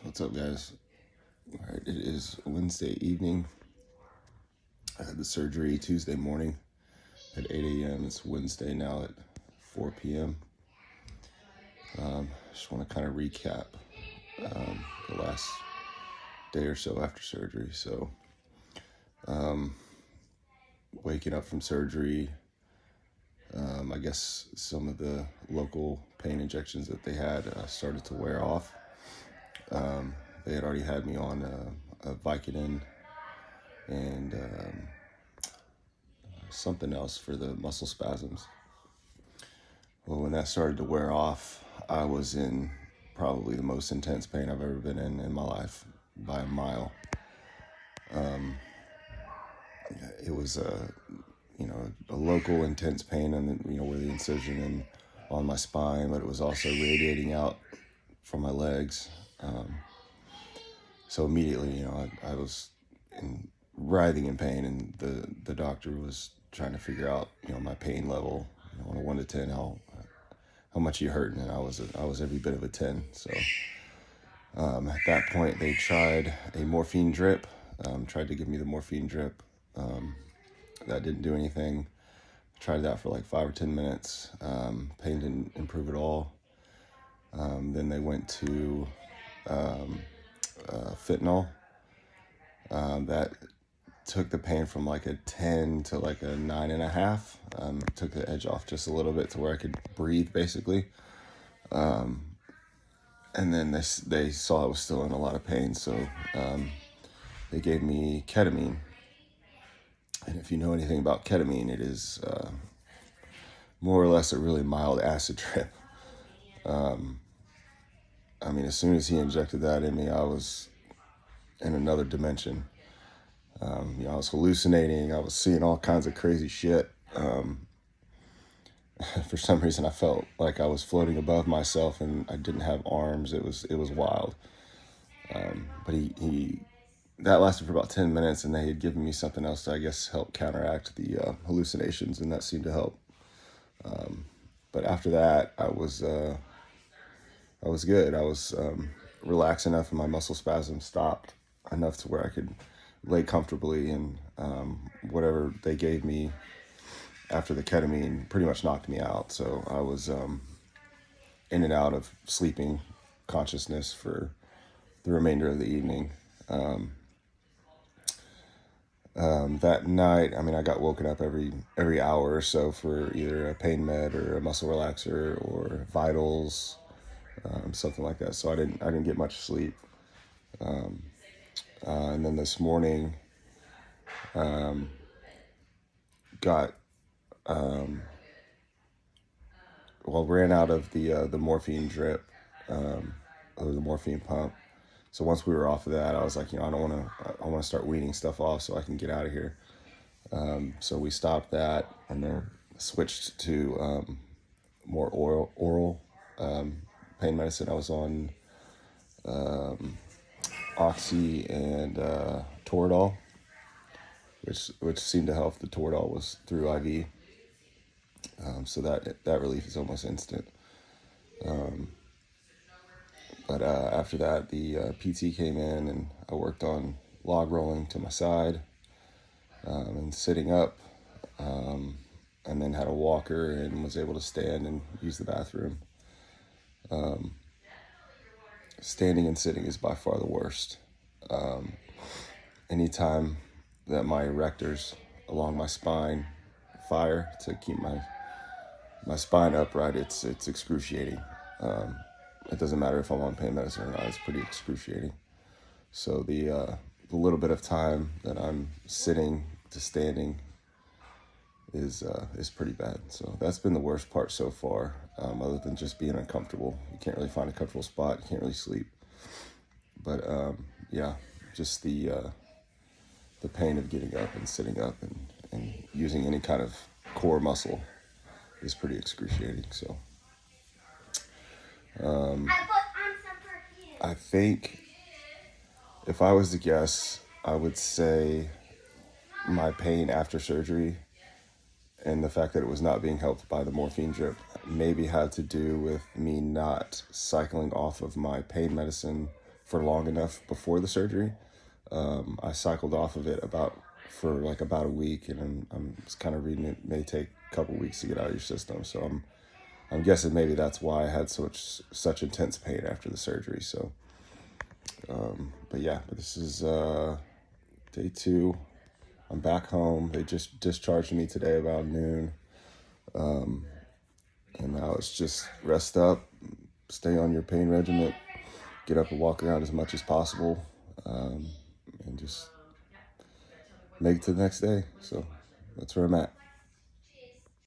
What's up, guys? All right, it is Wednesday evening. I had the surgery Tuesday morning at 8 a.m. It's Wednesday now at 4 p.m. Just want to kind of recap the last day or so after surgery. So, waking up from surgery, I guess some of the local pain injections that they had started to wear off. They had already had me on a Vicodin and something else for the muscle spasms. Well, when that started to wear off, I was in probably the most intense pain I've ever been in my life by a mile. It was a local intense pain and where the incision and on my spine, but it was also radiating out from my legs. So immediately, I was writhing in pain, and the doctor was trying to figure out, my pain level, on a 1 to 10, how much you hurting, and I was every bit of a 10. So at that point, they tried a morphine drip, tried to give me the morphine drip. That didn't do anything. Tried that for like 5 or 10 minutes. Pain didn't improve at all. Then they went to fentanyl. That took the pain from like a 10 to like a 9.5. Took the edge off just a little bit to where I could breathe, basically. And then they saw I was still in a lot of pain, so they gave me ketamine. And if you know anything about ketamine, it is more or less a really mild acid trip. As soon as he injected that in me, I was in another dimension. I was hallucinating. I was seeing all kinds of crazy shit. For some reason, I felt like I was floating above myself, and I didn't have arms. It was wild. But he that lasted for about 10 minutes, and they had given me something else to, I guess, help counteract the hallucinations, and that seemed to help. But after that, I was good. I was relaxed enough, and my muscle spasms stopped enough to where I could lay comfortably, and whatever they gave me after the ketamine pretty much knocked me out. So I was in and out of sleeping consciousness for the remainder of the evening. That night, I got woken up every hour or so for either a pain med or a muscle relaxer or vitals, something like that. So I didn't get much sleep. And then this morning, ran out of the morphine drip, or the morphine pump. So once we were off of that, I was like, I want to start weaning stuff off so I can get out of here. So we stopped that and then switched to more oral pain medicine. I was on Oxy and Toradol, which seemed to help. The Toradol was through IV, so that relief is almost instant. But after that, the PT came in, and I worked on log rolling to my side, and sitting up, and then had a walker and was able to stand and use the bathroom. Standing and sitting is by far the worst. Anytime that my erectors along my spine fire to keep my spine upright, it's excruciating. It doesn't matter if I'm on pain medicine or not, it's pretty excruciating. So the little bit of time that I'm sitting to standing is pretty bad. So that's been the worst part so far, other than just being uncomfortable. You can't really find a comfortable spot, you can't really sleep. But just the pain of getting up and sitting up and using any kind of core muscle is pretty excruciating. So I think if I was to guess, I would say my pain after surgery and the fact that it was not being helped by the morphine drip maybe had to do with me not cycling off of my pain medicine for long enough before the surgery. I cycled off of it for like about a week, and I'm just kind of reading it may take a couple weeks to get out of your system. So I'm guessing maybe that's why I had such intense pain after the surgery. So, but this is day 2. I'm back home. They just discharged me today about noon. And now it's just rest up, stay on your pain regimen, get up and walk around as much as possible, and just make it to the next day. So that's where I'm at.